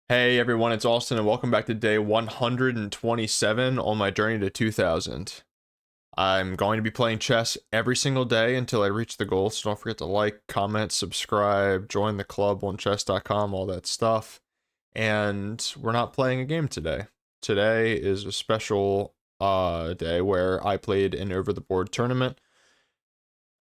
Hey everyone, it's Austin and welcome back to day 127 on my journey to 2000. I'm going to be playing chess every single day until I reach the goal, so don't forget to like, comment, subscribe, join the club on chess.com, all that stuff. And we're not playing a game today. Today is a special day where I played an over-the-board tournament.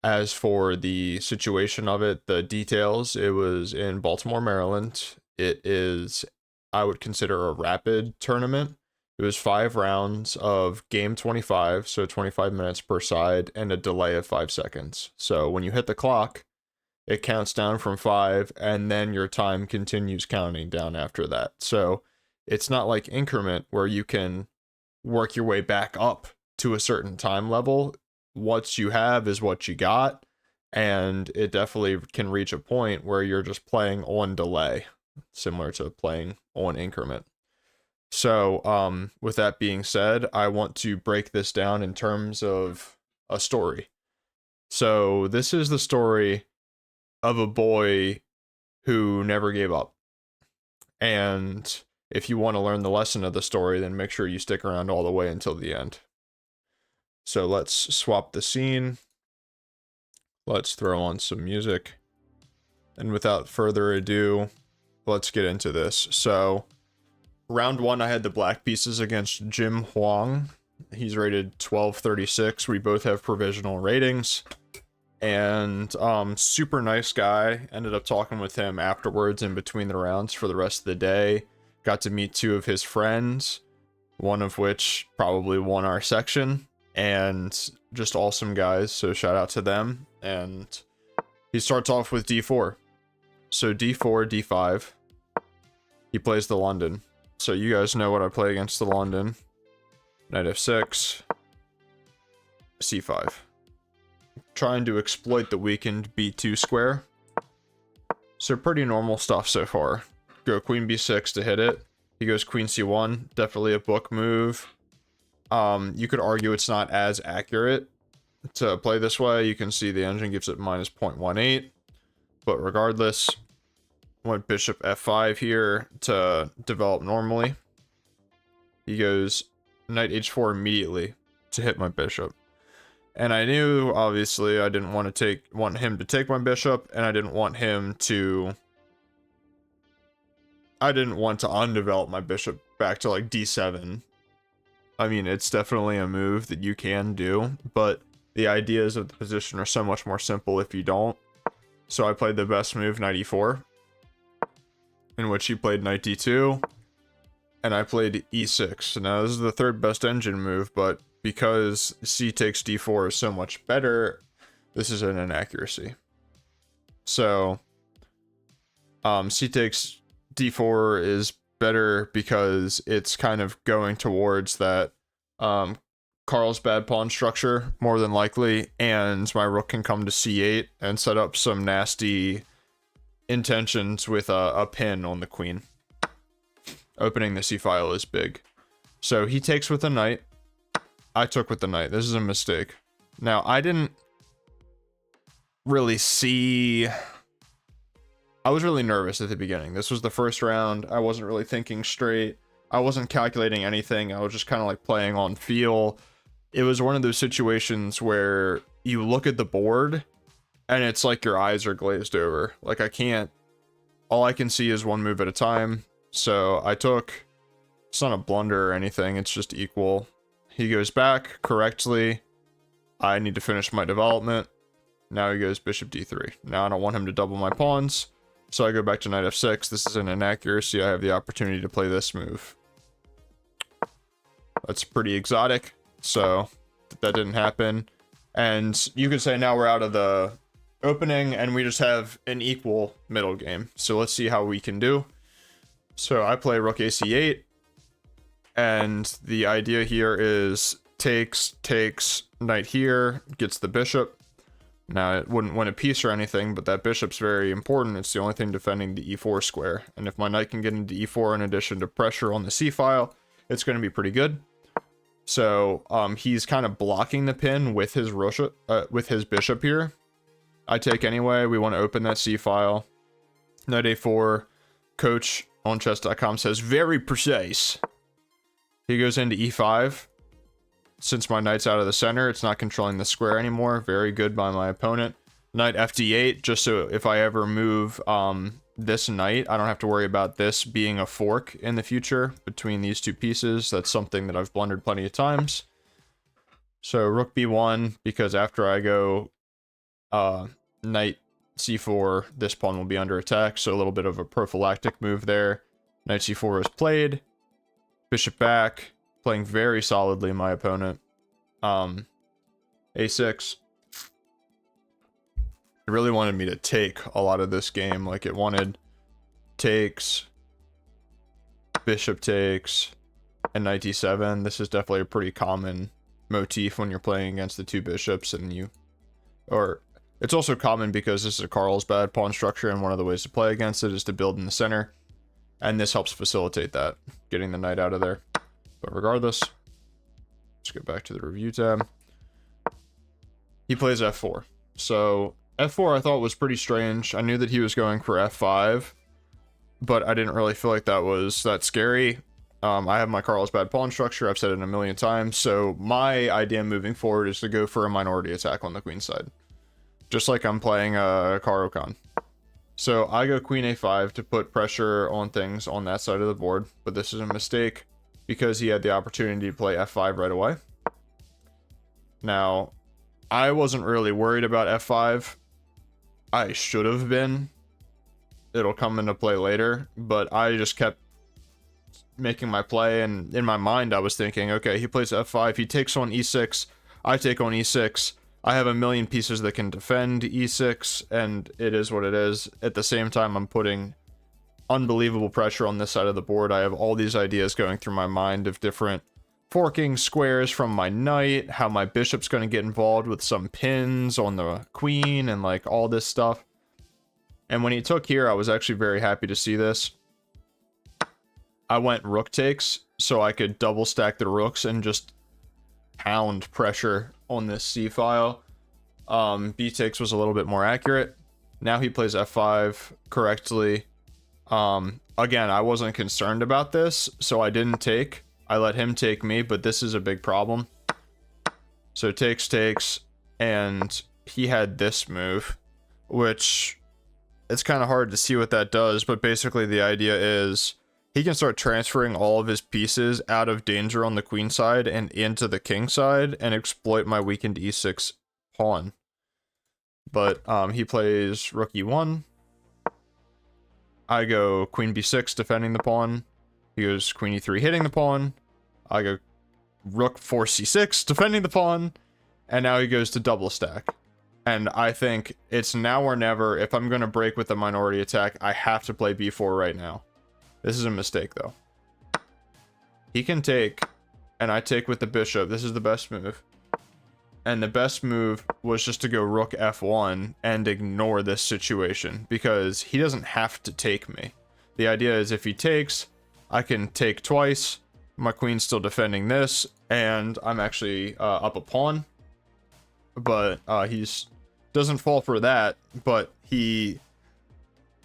As for the situation of it, the details, it was in Baltimore, Maryland. It is, I would consider, a rapid tournament. It was 5 rounds of game 25, so 25 minutes per side, and a delay of 5 seconds. So when you hit the clock, it counts down from 5, and then your time continues counting down after that. So it's not like increment where you can work your way back up to a certain time level. What you have is what you got, and it definitely can reach a point where you're just playing on delay, similar to playing on increment. So with that being said, I want to break this down in terms of a story. So this is the story of a boy who never gave up. And if you want to learn the lesson of the story, then make sure you stick around all the way until the end. So let's swap the scene. Let's throw on some music. And without further ado, let's get into this. So, round 1, I had the black pieces against Jim Huang. He's rated 1236. We both have provisional ratings. And super nice guy. Ended up talking with him afterwards in between the rounds for the rest of the day. Got to meet 2 of his friends, one of which probably won our section. And just awesome guys, so shout out to them. And he starts off with d4. So d4, d5. He plays the London. So you guys know what I play against the London. Knight f6. c5. Trying to exploit the weakened b2 square. So pretty normal stuff so far. Go queen b6 to hit it. He goes queen c1. Definitely a book move. You could argue it's not as accurate to play this way. You can see the engine gives it minus 0.18, but regardless, went bishop f5 here to develop normally. He goes knight h4 immediately to hit my bishop. And I knew, obviously, I didn't want him to take my bishop, and I didn't want to undevelop my bishop back to like d7. I mean, it's definitely a move that you can do, but the ideas of the position are so much more simple if you don't. So I played the best move, knight e4, in which he played knight d2, and I played e6. Now, this is the third best engine move, but because c takes d4 is so much better, this is an inaccuracy. So, c takes d4 is better because it's kind of going towards that Carlsbad pawn structure more than likely, and my rook can come to c8 and set up some nasty intentions with a pin on the queen. Opening the c file is big. So he takes with the knight. I took with the knight. This is a mistake. Now, I didn't really see... I was really nervous at the beginning. This was the first round. I wasn't really thinking straight. I wasn't calculating anything. I was just kind of like playing on feel. It was one of those situations where you look at the board and it's like your eyes are glazed over. Like all I can see is one move at a time. So I took, it's not a blunder or anything. It's just equal. He goes back correctly. I need to finish my development. Now he goes bishop d3. Now I don't want him to double my pawns. So I go back to knight f6. This is an inaccuracy. I have the opportunity to play this move. That's pretty exotic. So that didn't happen. And you could say now we're out of the opening and we just have an equal middle game. So let's see how we can do. So I play rook ac8. And the idea here is takes, knight here, gets the bishop. Now, it wouldn't win a piece or anything, but that bishop's very important. It's the only thing defending the e4 square. And if my knight can get into e4 in addition to pressure on the c file, it's going to be pretty good. So, he's kind of blocking the pin with his bishop here. I take anyway. We want to open that c file. Knight a4, coach on chess.com says, very precise. He goes into e5. Since my knight's out of the center, it's not controlling the square anymore. Very good by my opponent. Knight fd8, just so if I ever move this knight, I don't have to worry about this being a fork in the future between these two pieces. That's something that I've blundered plenty of times. So rook b1, because after I go knight c4, this pawn will be under attack, so a little bit of a prophylactic move there. Knight c4 is played. Bishop back. Playing very solidly, my opponent. A6. It really wanted me to take a lot of this game. Like, it wanted takes, bishop takes, and knight d7. This is definitely a pretty common motif when you're playing against the two bishops, and you... Or, it's also common because this is a Carlsbad pawn structure, and one of the ways to play against it is to build in the center. And this helps facilitate that, getting the knight out of there. But regardless, let's go back to the review tab. He plays f4. So f4 I thought was pretty strange. I knew that he was going for f5, but I didn't really feel like that was that scary. I have my Carlsbad pawn structure. I've said it a million times. So my idea moving forward is to go for a minority attack on the queen side. Just like I'm playing Caro-Kann. So I go queen a5 to put pressure on things on that side of the board, but this is a mistake because he had the opportunity to play f5 right away. Now, I wasn't really worried about f5. I should have been. It'll come into play later, but I just kept making my play, and in my mind I was thinking, okay, he plays f5, he takes on e6, I take on e6, I have a million pieces that can defend e6, and it is what it is. At the same time, I'm putting unbelievable pressure on this side of the board. I have all these ideas going through my mind of different forking squares from my knight, how my bishop's going to get involved with some pins on the queen, and like all this stuff. And when he took here, I was actually very happy to see this. I went rook takes, so I could double stack the rooks and just pound pressure on this c file. B takes was a little bit more accurate. Now he plays f5 correctly. Again, I wasn't concerned about this, so I didn't take. I let him take me, but this is a big problem. So takes, and he had this move, which it's kind of hard to see what that does, but basically the idea is he can start transferring all of his pieces out of danger on the queen side and into the king side and exploit my weakened e6 pawn. But he plays rook e1. I go queen b6 defending the pawn. He goes queen e3 hitting the pawn. I go rook 4 c6 defending the pawn. And now he goes to double stack. And I think it's now or never. If I'm going to break with the minority attack, I have to play b4 right now. This is a mistake, though. He can take, and I take with the bishop. This is the best move. And the best move was just to go rook f1 and ignore this situation, because he doesn't have to take me. The idea is if he takes, I can take twice. My queen's still defending this, and I'm actually up a pawn. But he's doesn't fall for that, but he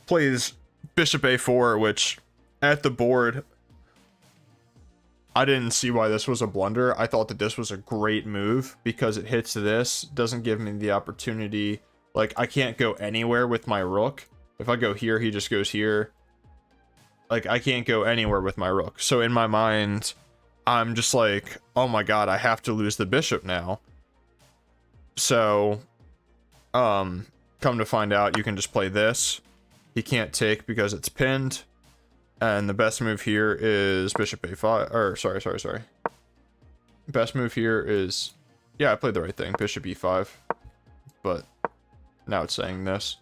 plays bishop a4, which at the board, I didn't see why this was a blunder. I thought that this was a great move because it hits this, doesn't give me the opportunity. Like, I can't go anywhere with my rook. If I go here, he just goes here. Like, I can't go anywhere with my rook. So in my mind, I'm just like, oh my god, I have to lose the bishop now. So, come to find out, you can just play this. He can't take because it's pinned. And the best move here is bishop a5, or sorry. Best move here is, yeah, I played the right thing, bishop e5. But now it's saying this.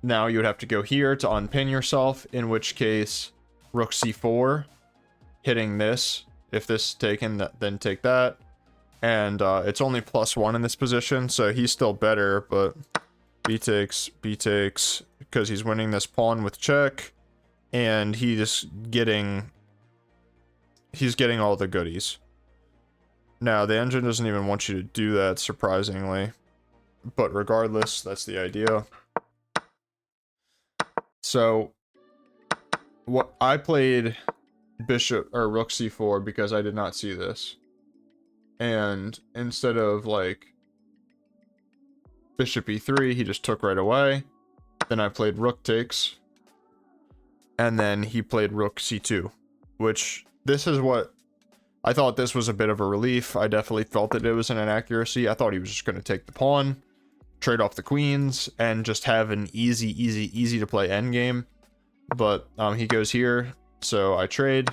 Now you would have to go here to unpin yourself, in which case rook c4, hitting this. If this is taken, then take that. And it's only +1 in this position, so he's still better, but b takes, because he's winning this pawn with check. And he's getting all the goodies. Now, the engine doesn't even want you to do that, surprisingly. But regardless, that's the idea. So, what I played bishop or rook c4 because I did not see this. And instead of like bishop e3, he just took right away. Then I played rook takes. And then he played rook c2, which this is what I thought. This was a bit of a relief. I definitely felt that it was an inaccuracy. I thought he was just going to take the pawn, trade off the queens, and just have an easy to play endgame. But he goes here, so I trade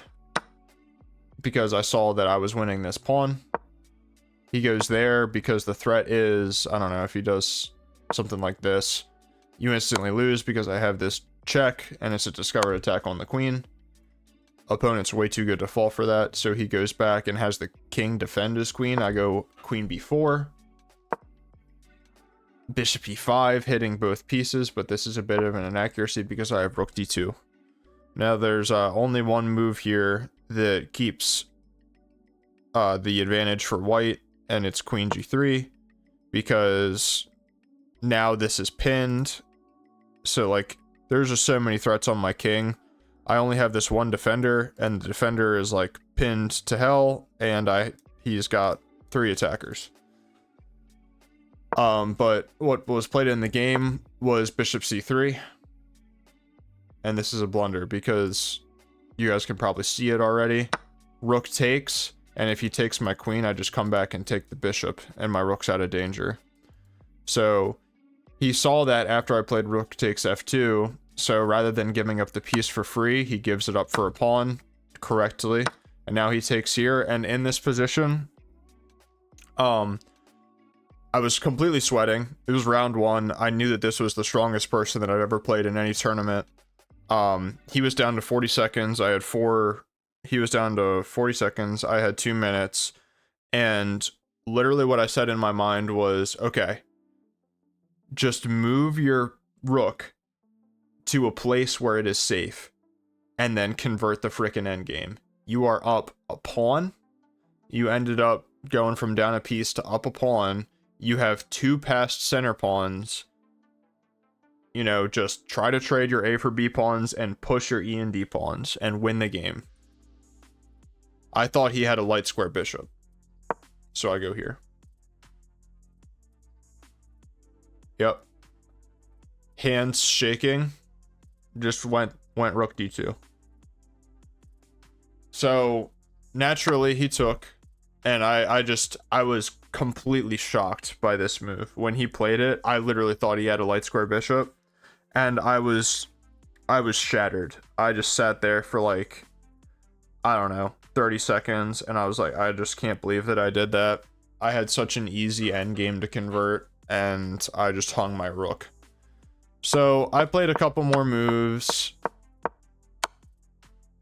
because I saw that I was winning this pawn. He goes there because the threat is, I don't know, if he does something like this, you instantly lose because I have this check and it's a discovered attack on the queen. Opponent's way too good to fall for that, so he goes back and has the king defend his queen. I go queen b4, bishop e5, hitting both pieces, but this is a bit of an inaccuracy because I have rook d2. Now there's only one move here that keeps the advantage for white, and it's queen g3, because now this is pinned. So like there's just so many threats on my king. I only have this one defender, and the defender is like pinned to hell, and he's got 3 attackers. But what was played in the game was bishop c3, and this is a blunder because you guys can probably see it already. Rook takes, and if he takes my queen, I just come back and take the bishop, and my rook's out of danger. So he saw that after I played rook takes f2, so rather than giving up the piece for free, he gives it up for a pawn correctly, and now he takes here. And in this position, I was completely sweating. It was round 1. I knew that this was the strongest person that I'd ever played in any tournament. He was down to 40 seconds. I had 4. He was down to 40 seconds. I had 2 minutes. And literally what I said in my mind was, okay, just move your rook to a place where it is safe and then convert the frickin' endgame. You are up a pawn. You ended up going from down a piece to up a pawn. You have 2 passed center pawns. You know, just try to trade your A for B pawns and push your E and D pawns and win the game. I thought he had a light square bishop, so I go here. Yep. Hands shaking. Just went rook d2. So naturally he took, and I was completely shocked by this move. When he played it, I literally thought he had a light square bishop, and I was shattered. I just sat there for like, I don't know, 30 seconds, and I was like, I just can't believe that I did that. I had such an easy endgame to convert, and I just hung my rook. So I played a couple more moves,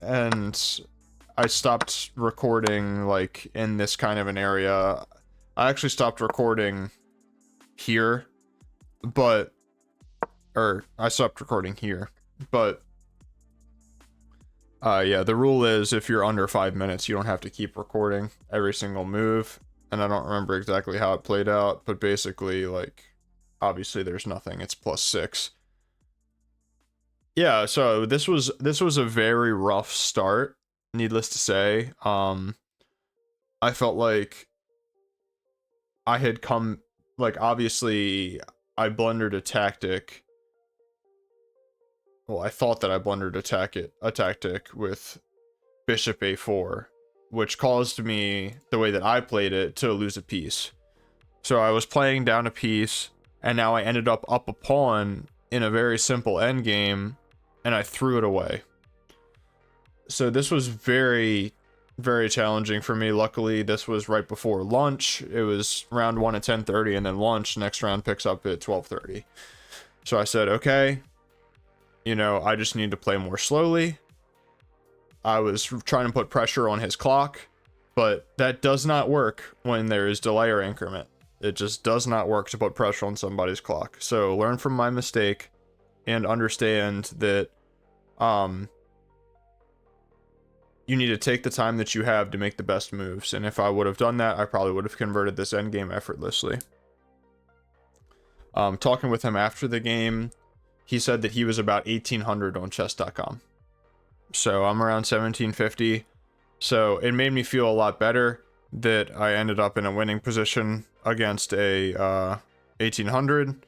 and I stopped recording like in this kind of an area. I actually stopped recording here, I stopped recording here, but yeah, the rule is if you're under 5 minutes, you don't have to keep recording every single move. And I don't remember exactly how it played out, but basically, like, obviously there's nothing. It's +6. Yeah, so this was a very rough start, needless to say. I felt like I had come, like, obviously I blundered a tactic. Well, I thought that I blundered a tactic with bishop a4, which caused me, the way that I played it, to lose a piece. So I was playing down a piece, and now I ended up a pawn in a very simple endgame, and I threw it away. So this was very, very challenging for me. Luckily, this was right before lunch. It was round 1 at 10:30, and then lunch. Next round picks up at 12:30. So I said, okay, you know, I just need to play more slowly. I was trying to put pressure on his clock, but that does not work when there is delay or increment. It just does not work to put pressure on somebody's clock. So learn from my mistake and understand that you need to take the time that you have to make the best moves. And if I would have done that, I probably would have converted this endgame effortlessly. Talking with him after the game, he said that he was about 1800 on chess.com. So I'm around 1750. So it made me feel a lot better that I ended up in a winning position against a 1800.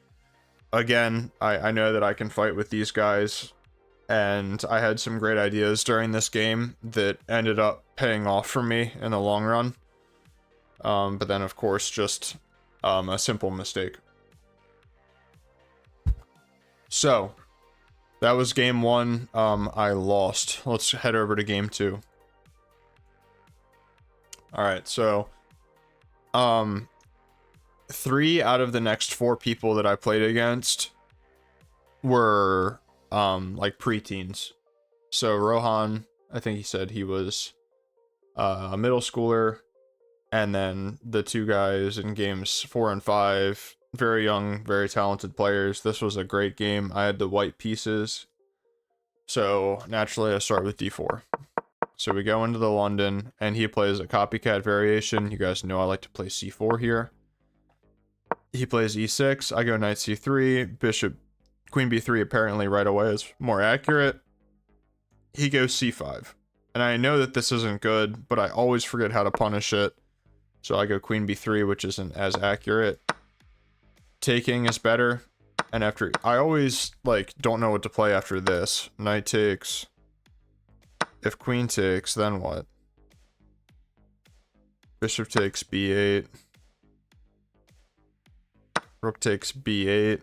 Again, I know that I can fight with these guys, and I had some great ideas during this game that ended up paying off for me in the long run. But then, of course, just a simple mistake. So, that was game one. I lost. Let's head over to game two. Alright, so 3 out of the next 4 people that I played against were like preteens. So Rohan, I think he said he was a middle schooler, and then the 2 guys in games 4 and 5, very young, very talented players. This was a great game. I had the white pieces, so naturally I start with d4. So we go into the London, and he plays a copycat variation. You guys know I like to play c4 here. He plays e6, I go knight c3, bishop, queen b3 apparently right away is more accurate. He goes c5. And I know that this isn't good, but I always forget how to punish it. So I go queen b3, which isn't as accurate. Taking is better. And after, I always, like, don't know what to play after this. Knight takes. If queen takes, then what? Bishop takes b8. Rook takes b8.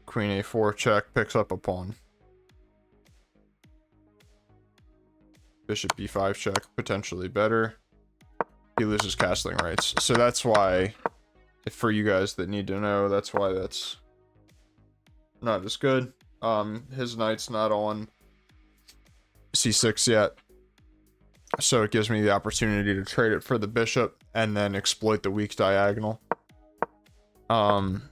Queen a4 check, picks up a pawn. Bishop b5 check, potentially better. He loses castling rights. So that's why, for you guys that need to know, that's why that's not as good. His knight's not on c6 yet. So it gives me the opportunity to trade it for the bishop and then exploit the weak diagonal. So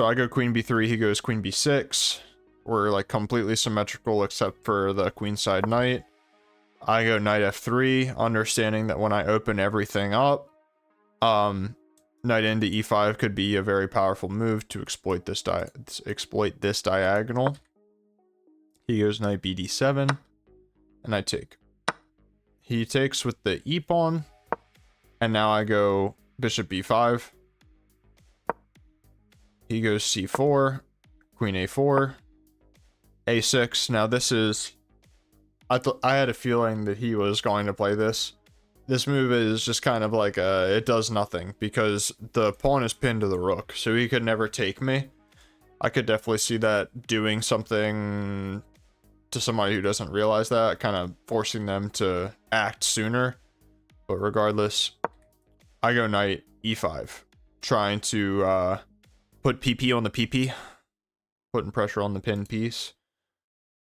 I go queen b3, he goes queen b6. We're like completely symmetrical except for the queenside knight. I go knight f3, understanding that when I open everything up, knight into e5 could be a very powerful move to exploit this diagonal. He goes knight bd7, and I take. He takes with the e pawn, and now I go bishop b5. He goes c4, queen a4, a6. Now this is, I had a feeling that he was going to play this. This move is just kind of like it does nothing because the pawn is pinned to the rook, so he could never take me. I could definitely see that doing something to somebody who doesn't realize that, kind of forcing them to act sooner. But regardless, I go knight e5, trying to put PP on the PP, putting pressure on the pinned piece.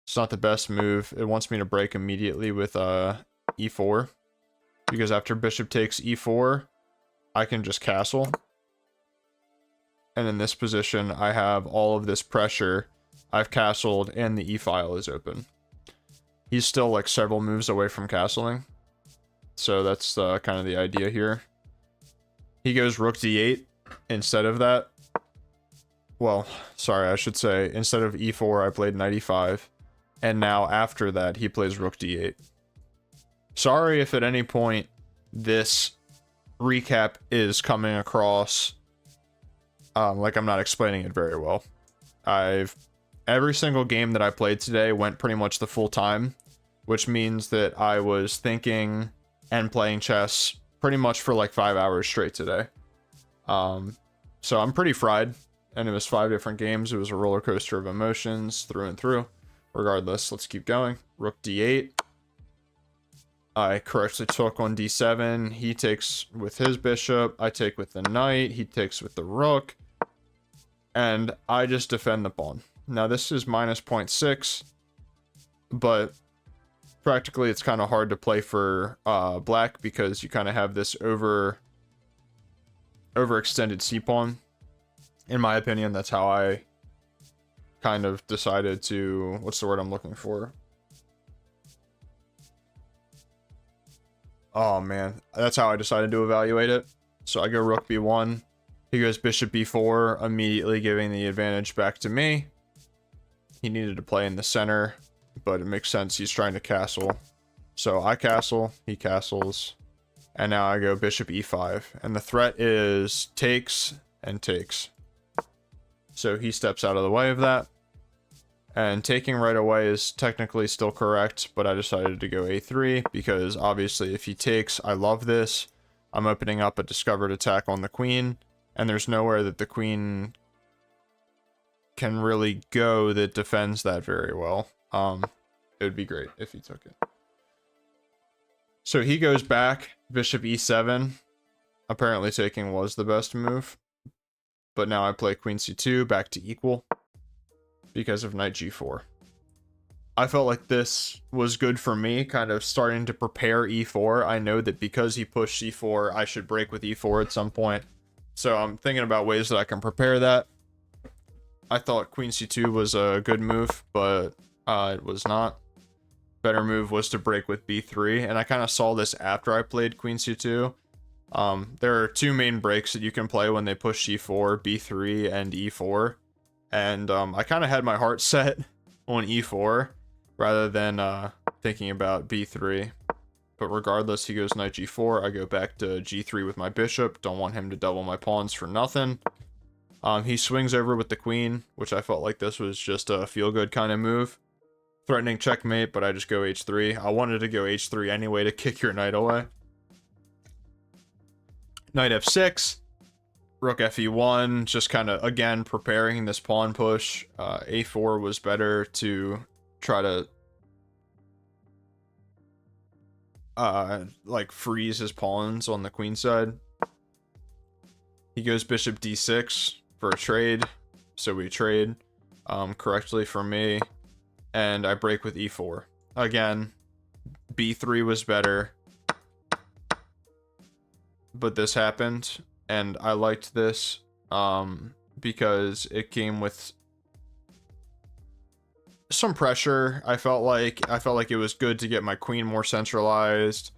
It's not the best move. It wants me to break immediately with e4, because after bishop takes e4, I can just castle. And in this position, I have all of this pressure. I've castled, and the e-file is open. He's still like several moves away from castling. So that's kind of the idea here. He goes rook d8 instead of that. Well, sorry, I should say, instead of e4, I played knight e5. And now after that, he plays rook d8. Sorry if at any point this recap is coming across like I'm not explaining it very well. Every single game that I played today went pretty much the full time, which means that I was thinking and playing chess pretty much for like 5 hours straight today. So I'm pretty fried, and it was 5 different games. It was a roller coaster of emotions through and through. Regardless, let's keep going. Rook d8. I correctly took on d7. He takes with his bishop. I take with the knight. He takes with the rook. And I just defend the pawn. Now this is minus 0.6, but practically it's kind of hard to play for black because you kind of have this overextended c-pawn. In my opinion, that's how I kind of decided to, what's the word I'm looking for? Oh man, that's how I decided to evaluate it. So I go rook b1. He goes bishop b4, immediately giving the advantage back to me. He needed to play in the center, but it makes sense. He's trying to castle. So I castle, he castles, and now I go bishop e5. And the threat is takes and takes. So he steps out of the way of that. And taking right away is technically still correct, but I decided to go a3 because obviously if he takes, I love this. I'm opening up a discovered attack on the queen, and there's nowhere that the queen can really go that defends that very well. It would be great if he took it. So he goes back, bishop e7. Apparently taking was the best move. But now I play queen c2, back to equal, because of knight g4. I felt like this was good for me, kind of starting to prepare e4. I know that because he pushed e4, I should break with e4 at some point. So I'm thinking about ways that I can prepare that. I thought queen c2 was a good move, but it was not. Better move was to break with b3, and I kind of saw this after I played queen c2. There are two main breaks that you can play when they push c4, b3, and e4. And I kind of had my heart set on e4 rather than thinking about b3. But regardless, he goes knight g4. I go back to g3 with my bishop. Don't want him to double my pawns for nothing. He swings over with the queen, which I felt like this was just a feel-good kind of move. Threatening checkmate, but I just go h3. I wanted to go h3 anyway to kick your knight away. Knight f6. Rook fe1, just kind of, again, preparing this pawn push. A4 was better to try to, like, freeze his pawns on the queen side. He goes bishop d6 for a trade, so we trade correctly for me, and I break with e4. Again, b3 was better, but this happened. And I liked this because it came with some pressure. I felt like it was good to get my queen more centralized.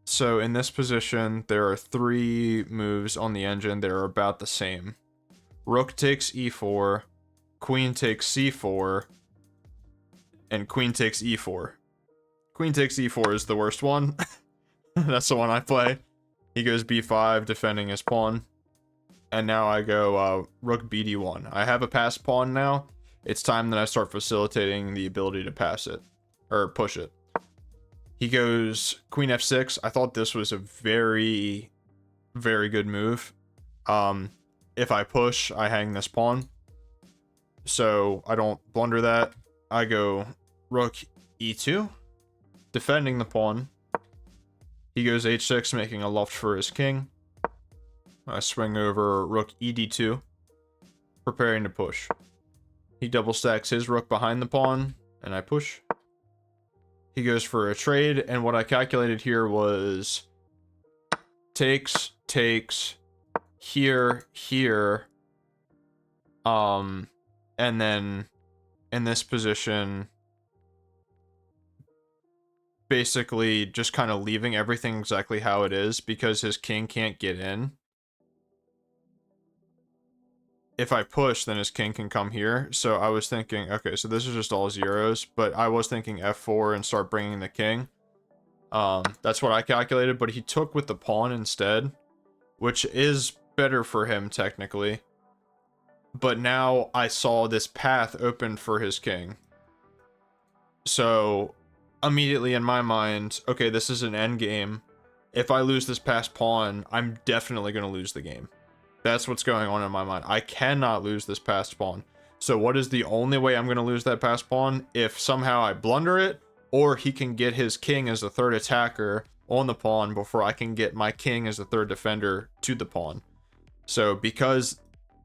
So in this position, there are three moves on the engine that are about the same. Rook takes e4, queen takes c4, and queen takes e4. Queen takes e4 is the worst one. That's the one I play. He goes b5, defending his pawn. And now I go rook bd1. I have a passed pawn now. It's time that I start facilitating the ability to pass it. Or push it. He goes queen f6. I thought this was a very, very good move. If I push, I hang this pawn. So I don't blunder that. I go rook e2, defending the pawn. He goes h6, making a loft for his king. I swing over rook ed2, preparing to push. He double stacks his rook behind the pawn, and I push. He goes for a trade, and what I calculated here was takes, here, and then in this position, basically just kind of leaving everything exactly how it is because his king can't get in. If I push, then his king can come here. So I was thinking, okay, so this is just all zeros, but I was thinking f4 and start bringing the king. That's what I calculated, but he took with the pawn instead, which is better for him technically. But now I saw this path open for his king. So immediately in my mind, okay, this is an end game. If I lose this passed pawn, I'm definitely going to lose the game. That's what's going on in my mind. I cannot lose this passed pawn. So what is the only way I'm going to lose that passed pawn? If somehow I blunder it, or he can get his king as the third attacker on the pawn before I can get my king as the third defender to the pawn. So because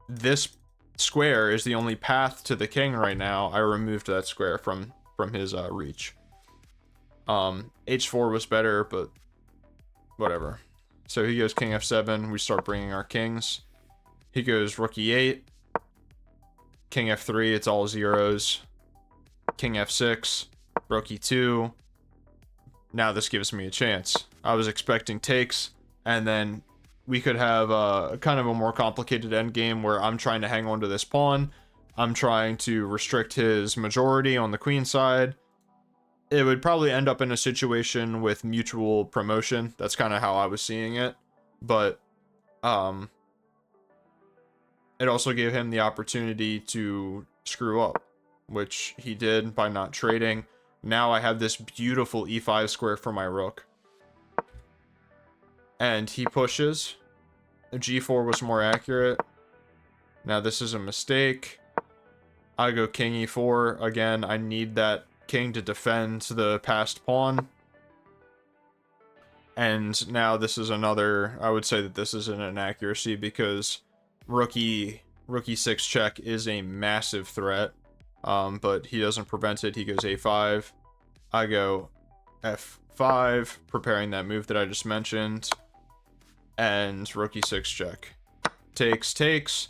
this square is the only path to the king right now, I removed that square from his reach. H4 was better, but whatever. So he goes king f7. We start bringing our kings. He goes rook e8. King f3. It's all zeros. King f6. Rook e2. Now this gives me a chance. I was expecting takes, and then we could have kind of a more complicated endgame where I'm trying to hang on to this pawn. I'm trying to restrict his majority on the queen side. It would probably end up in a situation with mutual promotion. That's kind of how I was seeing it. But it also gave him the opportunity to screw up, which he did by not trading. Now I have this beautiful e5 square for my rook. And he pushes. G4 was more accurate. Now this is a mistake. I go king e4. Again, I need that king to defend the passed pawn. And now this is another, I would say that this is an inaccuracy because rook e6 check is a massive threat. But he doesn't prevent it. He goes a5. I go f5, preparing that move that I just mentioned. And rook e6 check. Takes.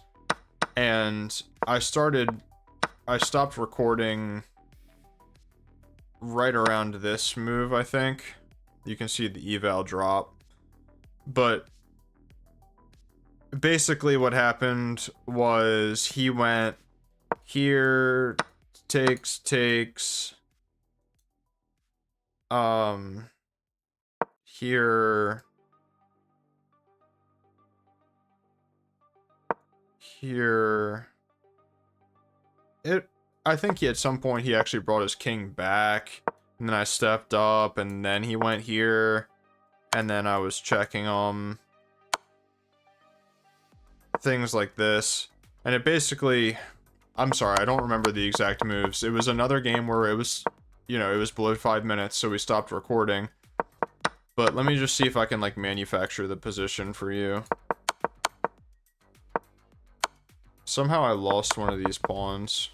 And I stopped recording right around this move, I think. You can see the eval drop. But basically what happened was he went here, takes, here, I think at some point he actually brought his king back, and then I stepped up, and then he went here, and then I was checking him. Things like this. And it basically, I'm sorry, I don't remember the exact moves. It was another game where it was, you know, it was below 5 minutes, so we stopped recording. But let me just see if I can, like, manufacture the position for you. Somehow I lost one of these pawns.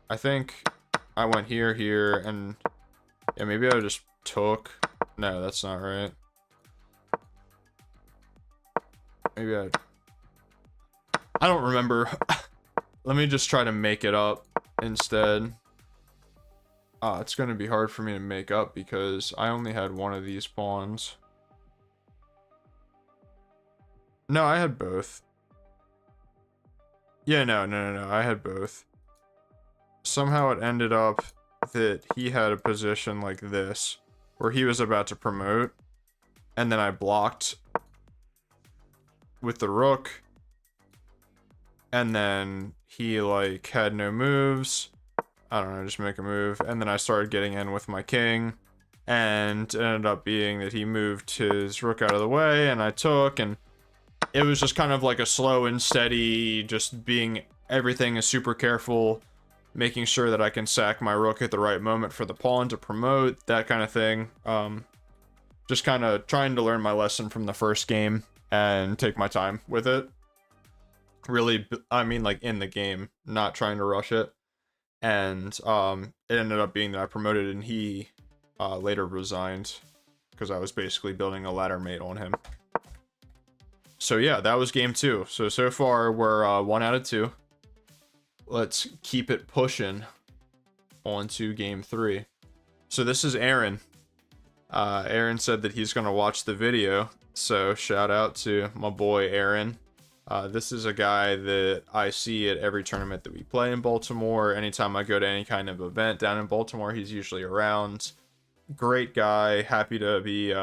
I think I went here, and yeah, maybe I just took. No, that's not right. Maybe I don't remember. Let me just try to make it up instead. It's going to be hard for me to make up because I only had one of these pawns. No, I had both. Yeah, no, I had both. Somehow it ended up that he had a position like this, where he was about to promote, and then I blocked with the rook, and then he, like, had no moves. I don't know, just make a move, and then I started getting in with my king, and it ended up being that he moved his rook out of the way, and I took, and it was just kind of like a slow and steady, just being, everything is super careful, making sure that I can sack my rook at the right moment for the pawn to promote, that kind of thing. Just kind of trying to learn my lesson from the first game and take my time with it. Really, I mean, like, in the game, not trying to rush it. And it ended up being that I promoted, and he later resigned because I was basically building a ladder mate on him. So yeah, that was game 2. So far we're 1 out of 2. Let's keep it pushing on to game 3. So this is Aaron. Aaron said that he's gonna watch the video, so shout out to my boy Aaron. This is a guy that I see at every tournament that we play in Baltimore. Anytime I go to any kind of event down in Baltimore, he's usually around. Great guy. Happy to be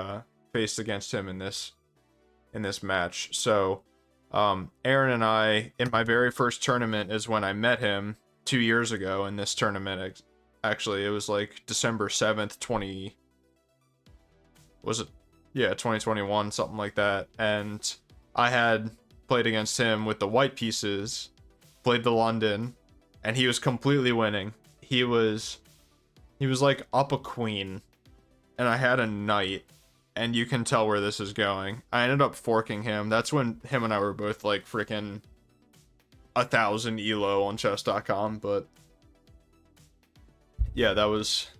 faced against him in this match. So Aaron and I, in my very first tournament, is when I met him 2 years ago in this tournament. Actually, it was like December 7th, 2021, something like that. And I had played against him with the white pieces, played the London, and he was completely winning. He was like up a queen, and I had a knight, and you can tell where this is going. I ended up forking him. That's when him and I were both like freaking 1,000 ELO on chess.com, but yeah, that was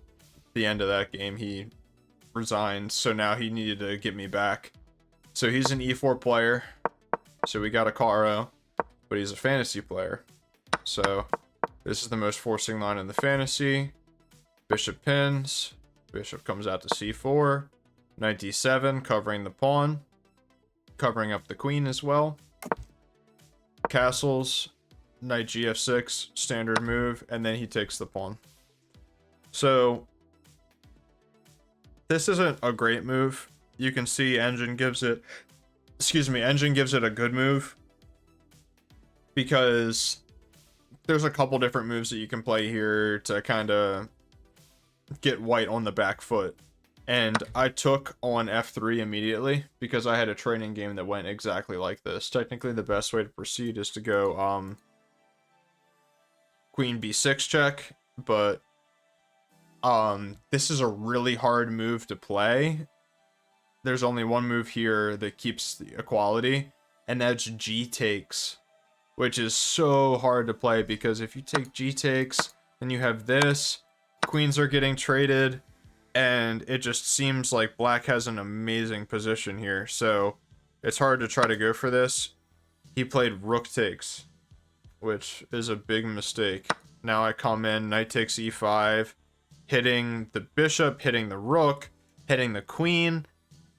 the end of that game. He resigned, so now he needed to get me back. So he's an e4 player. So we got a Caro, but he's a fantasy player. So this is the most forcing line in the fantasy. Bishop pins. Bishop comes out to c4. Knight d7, covering the pawn. Covering up the queen as well. Castles. knight gf6, standard move, and then he takes the pawn. So this isn't a great move. You can see Engine gives it, Engine gives it a good move because there's a couple different moves that you can play here to kind of get white on the back foot. And I took on f3 immediately because I had a training game that went exactly like this. Technically, the best way to proceed is to go queen b6 check, but this is a really hard move to play. There's only one move here that keeps the equality, and that's g takes, which is so hard to play because if you take g takes, then you have this, queens are getting traded, and it just seems like black has an amazing position here. So it's hard to try to go for this. He played rook takes, which is a big mistake. Now I come in, knight takes e5, hitting the bishop, hitting the rook, hitting the queen.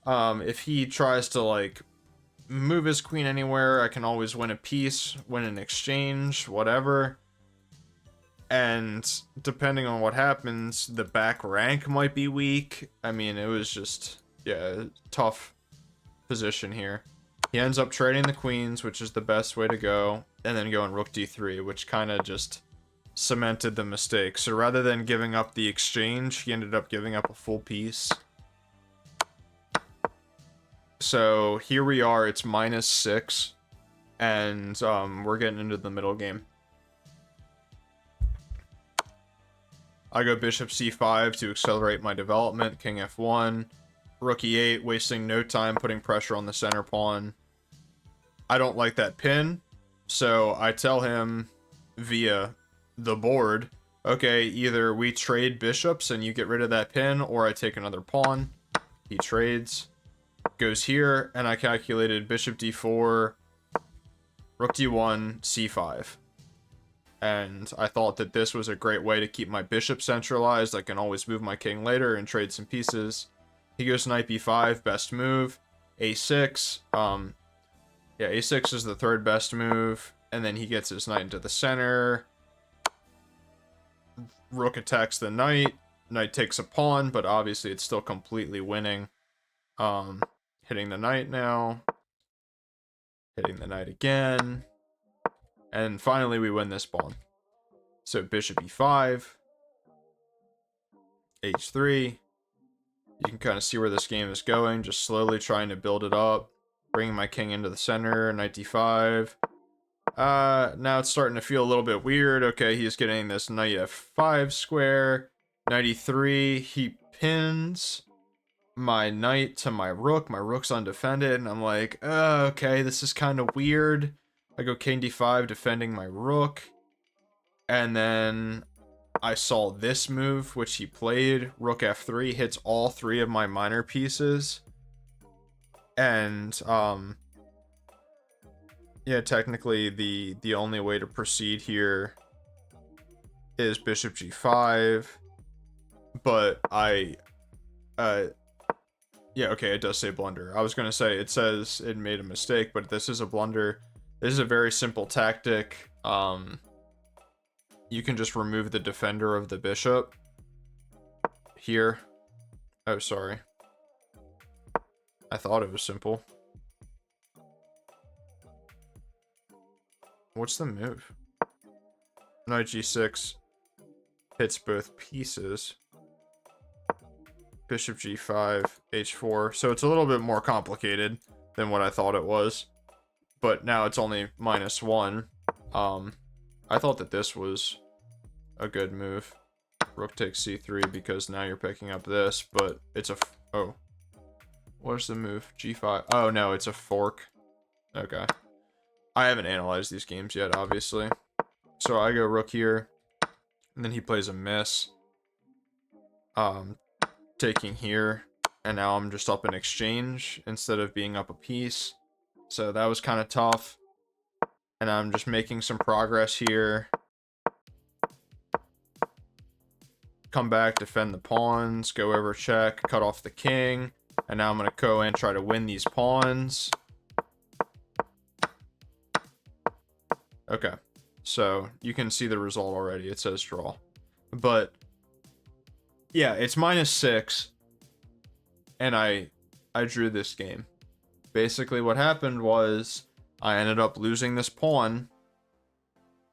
If he tries to like move his queen anywhere, I can always win a piece, win an exchange, whatever. And depending on what happens, the back rank might be weak. I mean, it was just, yeah, tough position here. He ends up trading the queens, which is the best way to go, and then going rook d3, which kind of just cemented the mistake. So rather than giving up the exchange, he ended up giving up a full piece. So here we are, it's -6, and we're getting into the middle game. I go bishop c5 to accelerate my development, king f1, rook e8, wasting no time putting pressure on the center pawn. I don't like that pin, so I tell him via the board, okay, either we trade bishops and you get rid of that pin, or I take another pawn. He trades, goes here, and I calculated bishop d4, rook d1, c5. And I thought that this was a great way to keep my bishop centralized. I can always move my king later and trade some pieces. He goes knight b5, best move. a6, yeah, a6 is the third best move. And then he gets his knight into the center. Rook attacks the knight. Knight takes a pawn, but obviously it's still completely winning. Hitting the knight now. Hitting the knight again. And finally we win this pawn. So bishop e5. h3. You can kind of see where this game is going. Just slowly trying to build it up. Bringing my king into the center. Knight d5. Now it's starting to feel a little bit weird. Okay, he's getting this knight f5 square. Knight e3. He pins my knight to my rook. My rook's undefended. And I'm like, okay, this is kind of weird. I go king d5, defending my rook. And then I saw this move, which he played. Rook f3 hits all three of my minor pieces. And, yeah, technically the only way to proceed here is bishop g5. But yeah, okay, it does say blunder. I was going to say, it says it made a mistake, but this is a blunder. This is a very simple tactic. You can just remove the defender of the bishop here. Oh, sorry. I thought it was simple. What's the move? Knight g6 hits both pieces. Bishop g5, h4. So it's a little bit more complicated than what I thought it was. But now it's only -1. I thought that this was a good move. Rook takes c3 because now you're picking up this, but it's a... Oh. What's the move? g5. Oh, no, it's a fork. Okay. I haven't analyzed these games yet, obviously. So I go rook here, and then he plays a miss. Taking here, and now I'm just up in exchange instead of being up a piece. So that was kind of tough. And I'm just making some progress here. Come back, defend the pawns, go over check, cut off the king. And now I'm going to go and try to win these pawns. Okay. So you can see the result already. It says draw. But yeah, it's -6, and I drew this game. Basically what happened was I ended up losing this pawn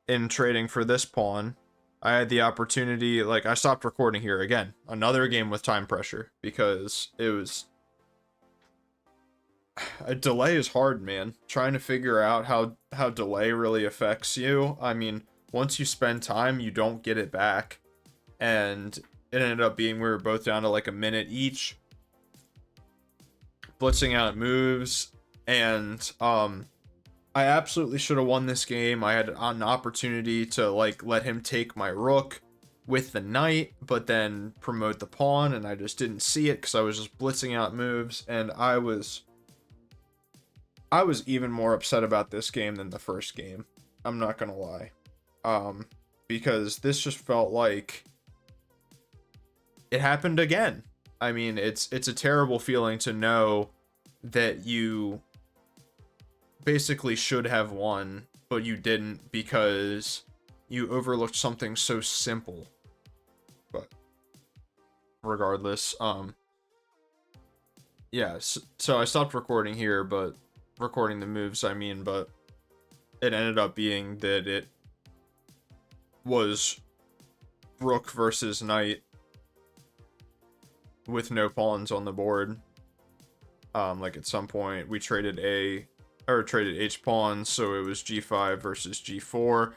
in trading for this pawn. I had the opportunity, like, I stopped recording here again. Another game with time pressure, because it was... A delay is hard, man. Trying to figure out how delay really affects you. I mean, once you spend time, you don't get it back. And it ended up being we were both down to like a minute each, blitzing out moves, and I absolutely should have won this game. I had an opportunity to like let him take my rook with the knight, but then promote the pawn, and I just didn't see it because I was just blitzing out moves, and I was even more upset about this game than the first game. I'm not gonna lie, because this just felt like it happened again. I mean, it's a terrible feeling to know that you basically should have won, but you didn't because you overlooked something so simple. But regardless, yeah, so I stopped recording here, but recording the moves, I mean, but it ended up being that it was rook versus knight with no pawns on the board. Like at some point we traded H pawns, so it was G5 versus G4.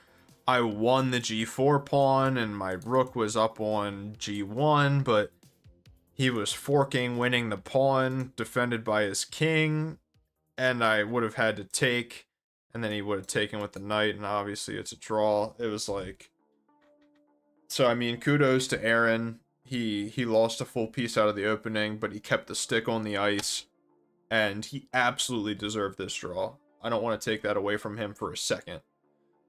I won the G4 pawn and my rook was up on G1, but he was forking, winning the pawn, defended by his king, and I would have had to take, and then he would have taken with the knight, and obviously it's a draw. It was like... So, I mean, kudos to Aaron. He lost a full piece out of the opening, but he kept the stick on the ice, and he absolutely deserved this draw. I don't want to take that away from him for a second.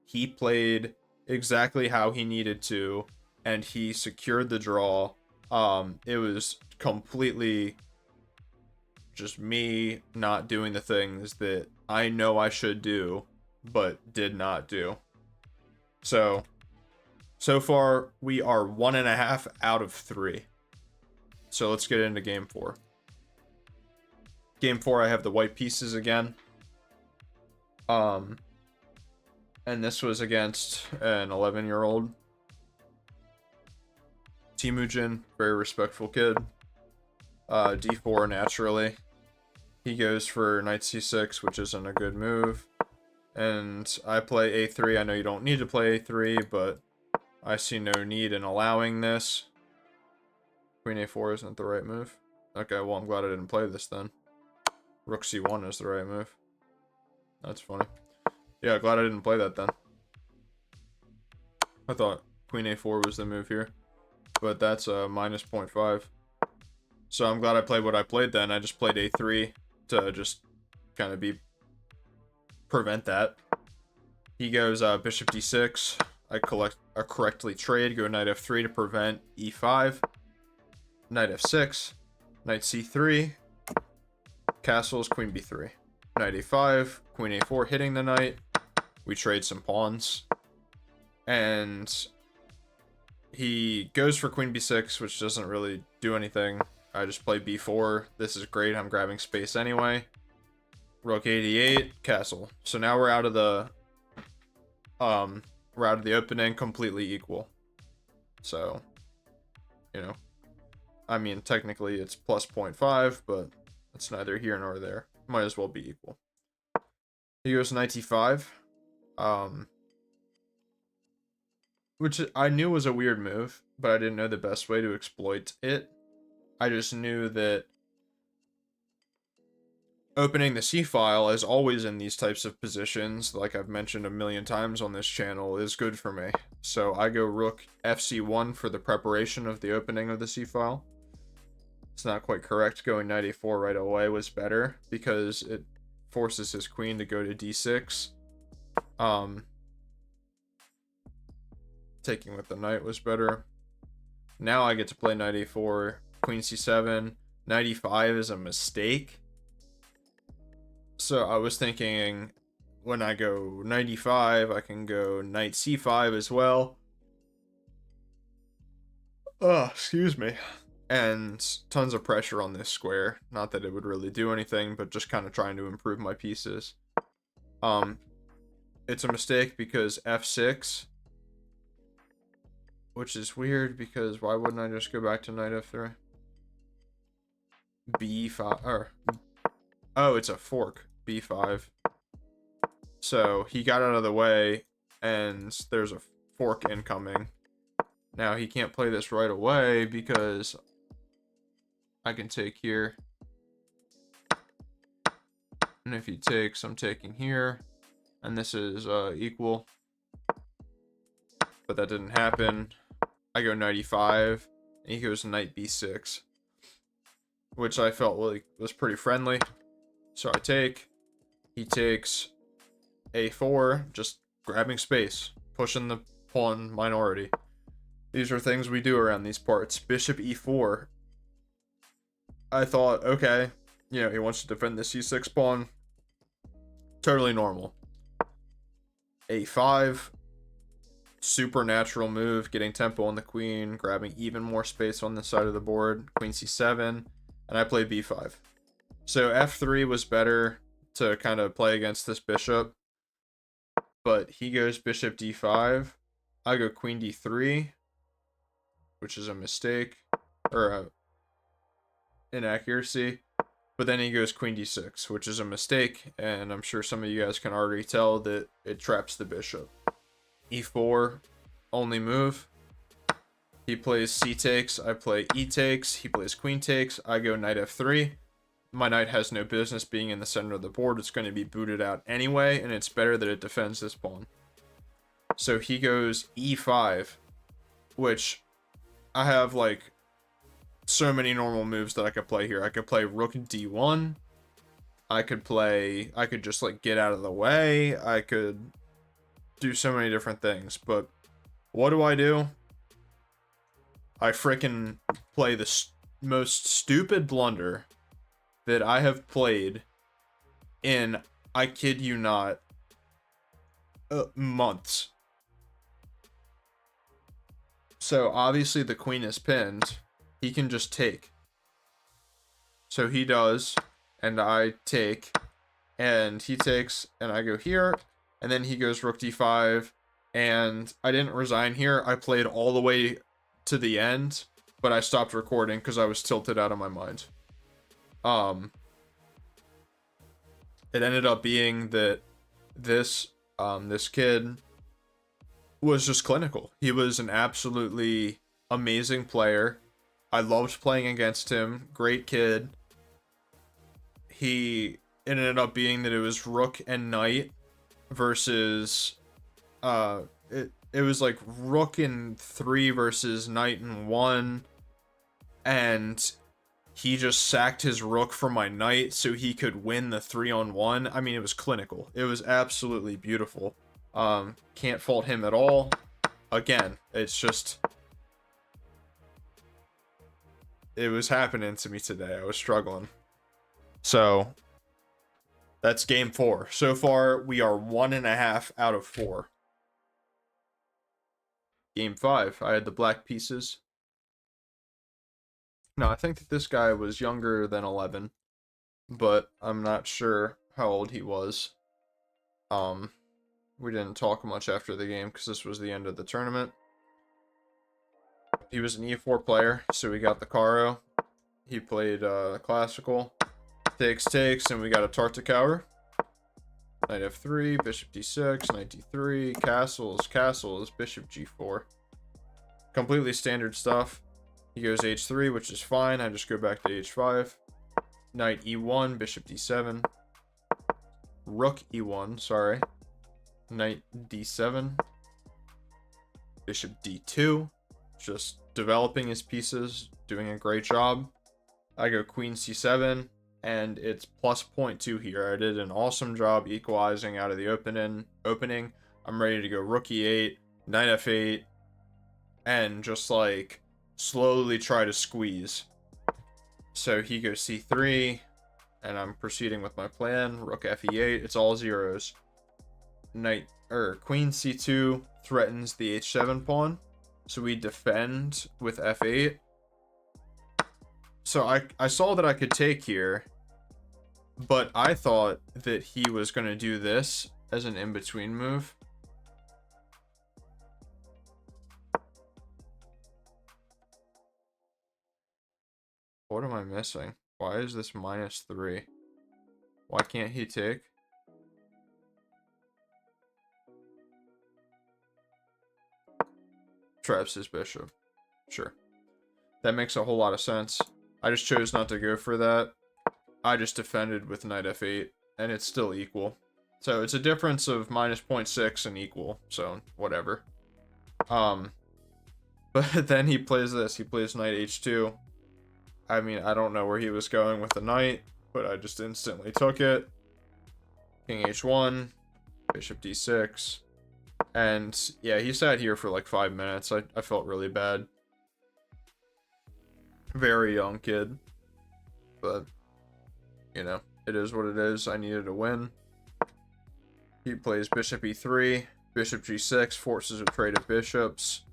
He played exactly how he needed to, and he secured the draw. It was completely just me not doing the things that I know I should do, but did not do. So far, we are 1.5 out of 3. So let's get into game 4. Game 4, I have the white pieces again. And this was against an 11-year-old. Temujin, very respectful kid. D4 naturally. He goes for knight c6, which isn't a good move. And I play a3. I know you don't need to play a3, but I see no need in allowing this. Queen a4 isn't the right move. Okay, well, I'm glad I didn't play this then. Rook c1 is the right move. That's funny. Yeah, glad I didn't play that then. I thought queen a4 was the move here, but that's minus 0.5. So I'm glad I played what I played then. I just played a3 to just kind of prevent that. He goes bishop d6. I correctly trade, go knight f3 to prevent e5. Knight f6. Knight c3. Castles, queen b3. Knight a5. Queen a4 hitting the knight. We trade some pawns. And he goes for queen b6, which doesn't really do anything. I just play b4. This is great. I'm grabbing space anyway. Rook 88, castle. So now we're out of the opening completely equal. So, you know, I mean, technically it's plus 0.5, but it's neither here nor there. Might as well be equal. He goes knight e5, which I knew was a weird move, but I didn't know the best way to exploit it. I just knew that opening the c-file, as always in these types of positions, like I've mentioned a million times on this channel, is good for me. So I go rook fc1 for the preparation of the opening of the c-file. It's not quite correct. Going knight a4 right away was better because it forces his queen to go to d6. Taking with the knight was better. Now I get to play knight a4, queen c7. Knight e5 is a mistake. So I was thinking, when I go 95, I can go knight c5 as well. Oh, excuse me. And tons of pressure on this square. Not that it would really do anything, but just kind of trying to improve my pieces. It's a mistake because f6, which is weird because why wouldn't I just go back to knight f3? b5, or oh, it's a fork, b5. So he got out of the way, and there's a fork incoming. Now he can't play this right away because I can take here. And if he takes, I'm taking here. And this is equal. But that didn't happen. I go 95, and he goes knight b6. Which I felt like was pretty friendly. So I take. He takes a4, just grabbing space. Pushing the pawn minority. These are things we do around these parts. Bishop e4. I thought, okay, you know, he wants to defend the c6 pawn. Totally normal. a5. Supernatural move, getting tempo on the queen, grabbing even more space on the side of the board. Queen c7. And I play b5. So f3 was better to kind of play against this bishop. But he goes bishop d5. I go queen d3. Which is a mistake. Or a inaccuracy. But then he goes queen d6, which is a mistake, and I'm sure some of you guys can already tell that it traps the bishop. e4, only move. He plays c takes, I play e takes, he plays queen takes, I go knight f3. My knight has no business being in the center of the board, it's going to be booted out anyway, and it's better that it defends this pawn. So he goes e5, which I have like so many normal moves that I could play here. I could play rook d1. I could just like get out of the way. I could do so many different things. But what do? I freaking play the most stupid blunder that I have played in, I kid you not, months. So obviously the queen is pinned. He can just take. So he does, and I take, and he takes, and I go here, and then he goes rook d5, and I didn't resign here. I played all the way to the end, but I stopped recording because I was tilted out of my mind. It ended up being that this kid was just clinical. He was an absolutely amazing player. I loved playing against him. Great kid. It ended up being that it was rook and knight versus it was like rook and 3 versus knight and 1, and he just sacked his rook for my knight so he could win the 3-on-1. I mean, it was clinical. It was absolutely beautiful. Can't fault him at all. Again, it's just, it was happening to me today. I was struggling. So that's game 4. So far, we are 1.5 out of 4. Game 5, I had the black pieces. No, I think that this guy was younger than 11, but I'm not sure how old he was. We didn't talk much after the game because this was the end of the tournament. He was an e4 player, so we got the Caro. He played classical. Takes, and we got a Tartakower. Knight f3, bishop d6, knight d3, castles, bishop g4. Completely standard stuff. He goes h3, which is fine. I just go back to h5. Knight e1, bishop d7. Rook e1, sorry. Knight d7. Bishop d2. Just developing his pieces, doing a great job. I go queen c7, and it's plus 0.2 here. I did an awesome job equalizing out of the opening. I'm ready to go rook e8, knight f8, and just like slowly try to squeeze. So he goes c3, and I'm proceeding with my plan. Rook f e8. It's all zeros. queen c2 threatens the h7 pawn, so we defend with f8. So I saw that I could take here, but I thought that he was going to do this as an in-between move. What am I missing? Why is this -3? Why can't he take? Traps his bishop. Sure. That makes a whole lot of sense. I just chose not to go for that. I just defended with knight f8, and it's still equal. So it's a difference of -0.6 and equal, so whatever. But then he plays this. He plays knight h2. I mean, I don't know where he was going with the knight, but I just instantly took it. King h1, bishop d6. And yeah, he sat here for like 5 minutes. I felt really bad. Very young kid. But, you know, it is what it is. I needed a win. He plays bishop e3, bishop g6, forces a trade of bishops.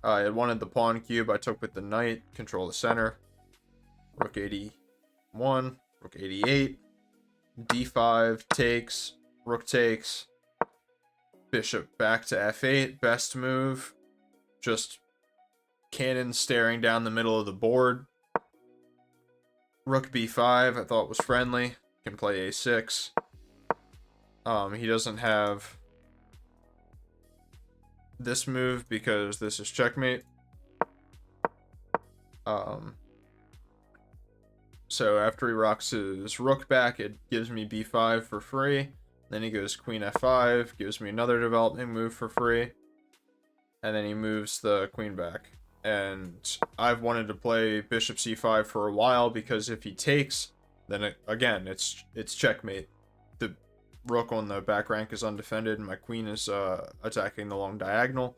I wanted the pawn cube. I took with the knight, control the center. Rook 81, rook 88, d5 takes, rook takes, bishop back to f8, best move. Just cannon staring down the middle of the board. Rook b5 I thought was friendly. Can play a6. He doesn't have this move because this is checkmate. So after he rocks his rook back, it gives me b5 for free. Then he goes queen f5, gives me another developing move for free. And then he moves the queen back. And I've wanted to play bishop c5 for a while because if he takes, then again, it's checkmate. The rook on the back rank is undefended and my queen is attacking the long diagonal.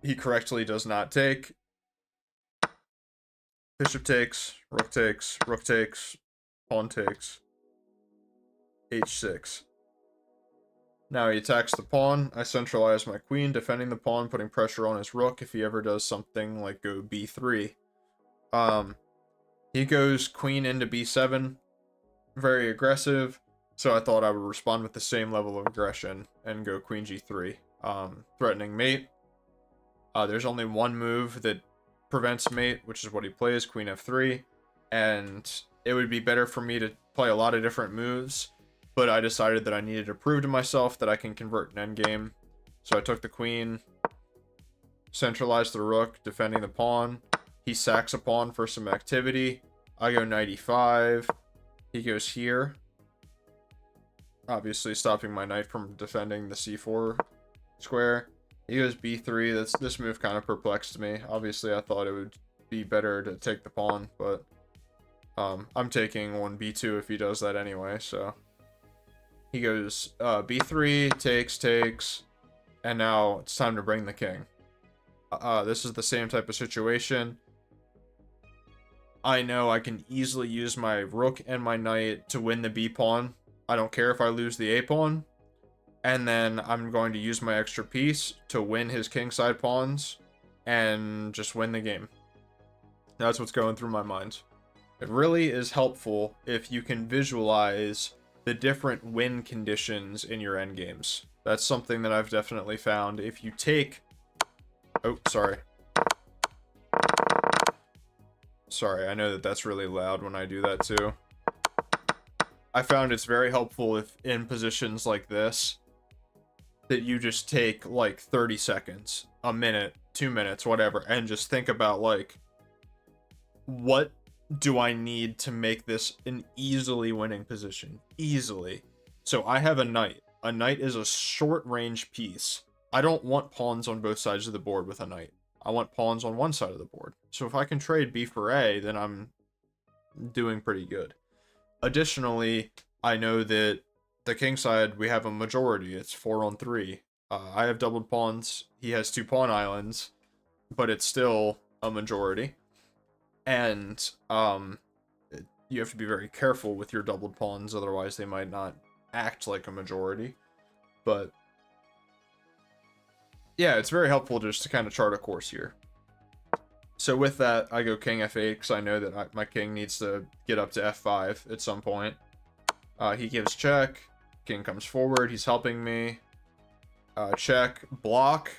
He correctly does not take. Bishop takes, rook takes, rook takes, pawn takes, h6. Now he attacks the pawn. I centralize my queen, defending the pawn, putting pressure on his rook if he ever does something like go b3. He goes queen into b7, very aggressive, so I thought I would respond with the same level of aggression and go queen g3, threatening mate. There's only one move that prevents mate, which is what he plays, queen f3, and it would be better for me to play a lot of different moves, but I decided that I needed to prove to myself that I can convert an endgame. So I took the queen, centralized the rook, defending the pawn. He sacks a pawn for some activity. I go knight e5. He goes here, obviously stopping my knight from defending the c4 square. He goes b3. This move kind of perplexed me. Obviously, I thought it would be better to take the pawn, but I'm taking on b2 if he does that anyway, so. He goes b3, takes, and now it's time to bring the king. This is the same type of situation. I know I can easily use my rook and my knight to win the b pawn. I don't care if I lose the a pawn. And then I'm going to use my extra piece to win his kingside pawns and just win the game. That's what's going through my mind. It really is helpful if you can visualize the different win conditions in your endgames. That's something that I've definitely found. If you take... Oh, sorry. Sorry, I know that that's really loud when I do that too. I found it's very helpful if in positions like this, that you just take like 30 seconds, a minute, 2 minutes, whatever, and just think about like, what do I need to make this an easily winning position? Easily. So I have a knight. A knight is a short range piece. I don't want pawns on both sides of the board with a knight. I want pawns on one side of the board. So if I can trade b for a, then I'm doing pretty good. Additionally, I know that the king side, we have a majority. It's 4-on-3. I have doubled pawns. He has 2 pawn islands, but it's still a majority. And you have to be very careful with your doubled pawns, otherwise they might not act like a majority. But yeah, it's very helpful just to kind of chart a course here. So with that, I go king f8 because I know that my king needs to get up to f5 at some point. He gives check. King comes forward. He's helping me. Check. Block.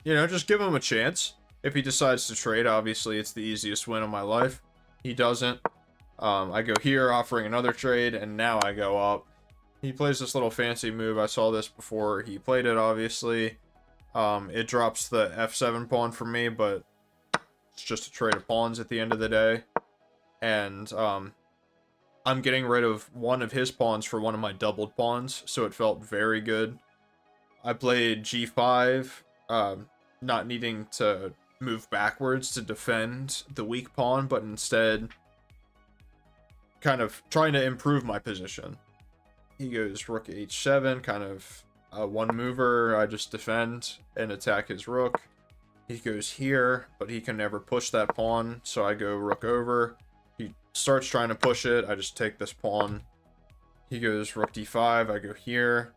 You know, just give him a chance. If he decides to trade, obviously it's the easiest win of my life. He doesn't. I go here, offering another trade, and now I go up. He plays this little fancy move. I saw this before he played it, obviously. It drops the f7 pawn for me, but it's just a trade of pawns at the end of the day. And I'm getting rid of one of his pawns for one of my doubled pawns, so it felt very good. I played g5, not needing to move backwards to defend the weak pawn, but instead kind of trying to improve my position. He goes rook h7, kind of a one mover. I just defend and attack his rook. He goes here, but he can never push that pawn, so I go rook over. He starts trying to push it. I just take this pawn. He goes rook d5. I go here.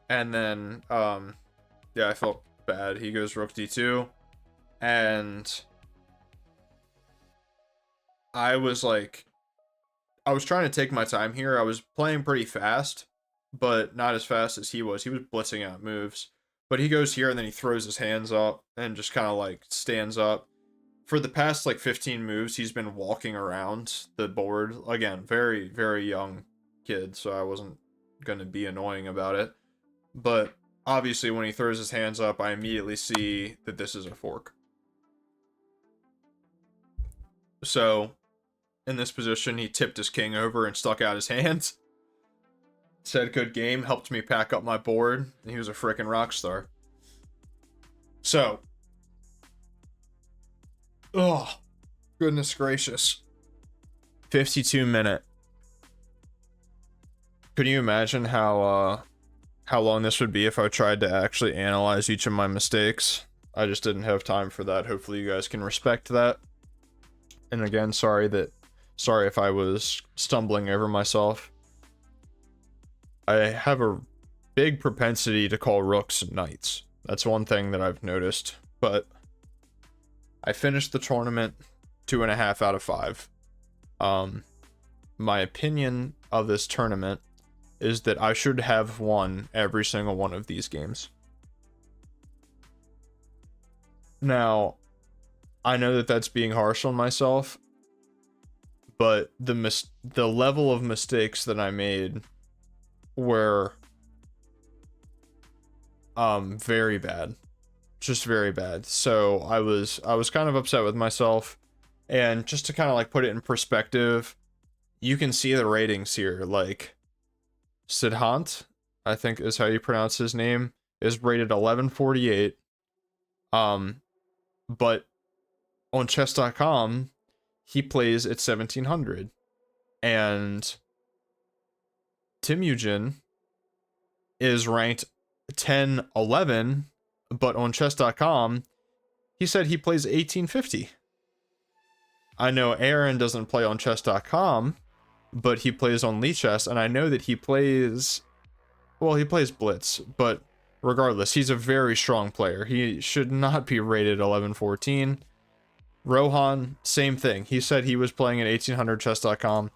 And then, yeah, I felt bad. He goes rook d2. And I was trying to take my time here. I was playing pretty fast, but not as fast as he was. He was blitzing out moves. But he goes here and then he throws his hands up and just kind of like stands up. For the past like 15 moves, he's been walking around the board. Again, very, very young kid, so I wasn't going to be annoying about it. But obviously when he throws his hands up, I immediately see that this is a fork. So in this position, he tipped his king over and stuck out his hands. Said good game, helped me pack up my board, and he was a freaking rock star. So, oh, goodness gracious. 52-minute. Could you imagine how long this would be if I tried to actually analyze each of my mistakes? I just didn't have time for that. Hopefully you guys can respect that. And again, sorry if I was stumbling over myself. I have a big propensity to call rooks knights. That's one thing that I've noticed. But I finished the tournament 2.5 out of 5. My opinion of this tournament is that I should have won every single one of these games. Now, I know that that's being harsh on myself, but the level of mistakes that I made were very bad. Just very bad. So I was kind of upset with myself. And just to kind of like put it in perspective, you can see the ratings here. Like Siddhant, I think is how you pronounce his name, is rated 1148. But on chess.com, he plays at 1700. And Temujin is ranked 1011, but on chess.com, he said he plays 1850. I know Aaron doesn't play on chess.com, but he plays on Lichess, and I know that he plays Blitz, but regardless, he's a very strong player. He should not be rated 1114. Rohan, same thing. He said he was playing at 1800 chess.com.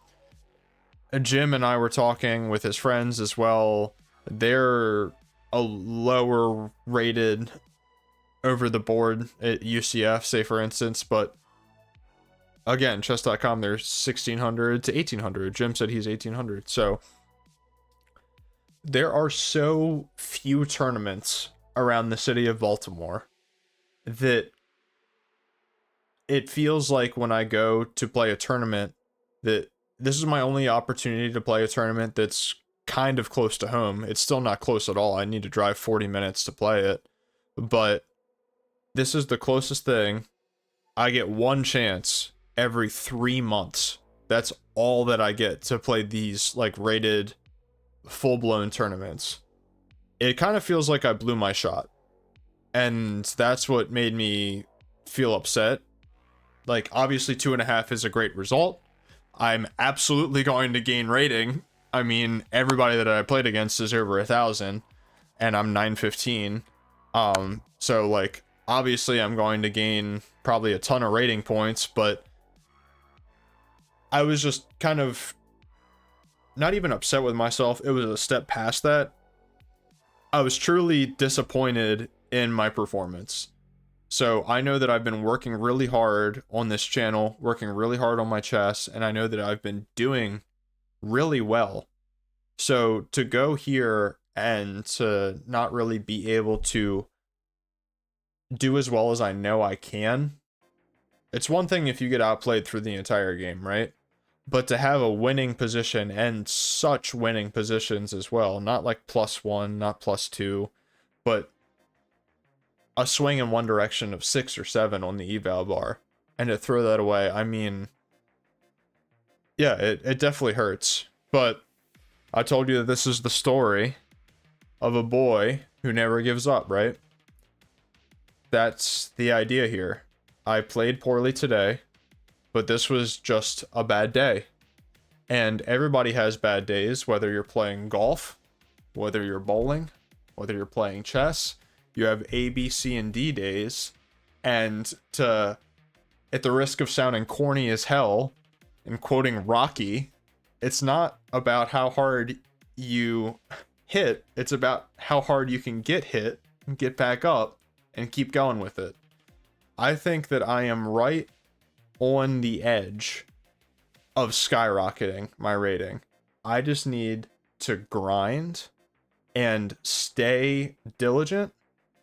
Jim and I were talking with his friends as well. They're a lower rated over the board at UCF, say for instance, but again, chess.com, they're 1600 to 1800. Jim said he's 1800. So there are so few tournaments around the city of Baltimore that it feels like when I go to play a tournament that this is my only opportunity to play a tournament that's kind of close to home. It's still not close at all. I need to drive 40 minutes to play it. But this is the closest thing. I get one chance every 3 months. That's all that I get to play these like rated full-blown tournaments. It kind of feels like I blew my shot. And that's what made me feel upset. Like, obviously 2.5 is a great result. I'm absolutely going to gain rating I mean, everybody that I played against is over 1,000, and I'm 915. So like, obviously I'm going to gain probably a ton of rating points, but I was just kind of not even upset with myself. It was a step past that. I was truly disappointed in my performance. So I know that I've been working really hard on this channel, working really hard on my chess, and I know that I've been doing really well. So to go here and to not really be able to do as well as I know I can, it's one thing if you get outplayed through the entire game, right? But to have a winning position and such winning positions as well, not like +1, not +2, but a swing in one direction of 6 or 7 on the eval bar, and to throw that away, I mean, yeah, it definitely hurts. But I told you that this is the story of a boy who never gives up, right? That's the idea here. I played poorly today, but this was just a bad day. And everybody has bad days, whether you're playing golf, whether you're bowling, whether you're playing chess. You have A, B, C, and D days. And at the risk of sounding corny as hell, and quoting Rocky, it's not about how hard you hit, it's about how hard you can get hit, and get back up, and keep going with it. I think that I am right on the edge of skyrocketing my rating. I just need to grind and stay diligent,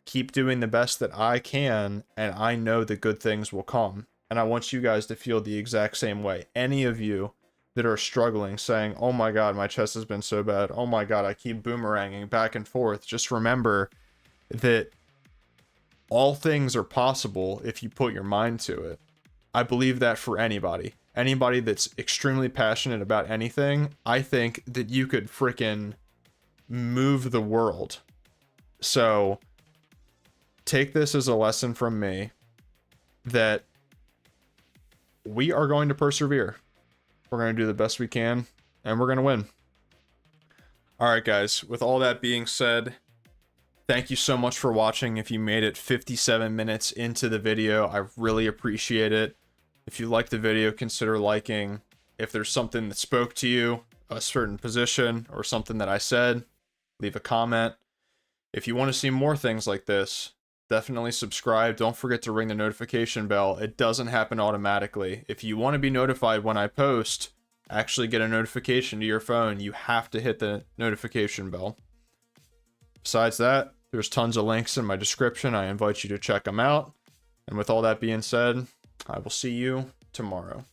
keep doing the best that I can, and I know that good things will come. And I want you guys to feel the exact same way. Any of you that are struggling, saying, oh my god, my chest has been so bad, oh my god, I keep boomeranging back and forth, just remember that all things are possible if you put your mind to it. I believe that for anybody. Anybody that's extremely passionate about anything, I think that you could freaking move the world. So take this as a lesson from me that we are going to persevere. We're going to do the best we can, and we're going to win. Alright guys, with all that being said, thank you so much for watching. If you made it 57 minutes into the video, I really appreciate it. If you liked the video, consider liking. If there's something that spoke to you, a certain position, or something that I said, leave a comment. If you want to see more things like this, definitely subscribe. Don't forget to ring the notification bell. It doesn't happen automatically. If you want to be notified when I post, actually get a notification to your phone, you have to hit the notification bell. Besides that, there's tons of links in my description. I invite you to check them out. And with all that being said, I will see you tomorrow.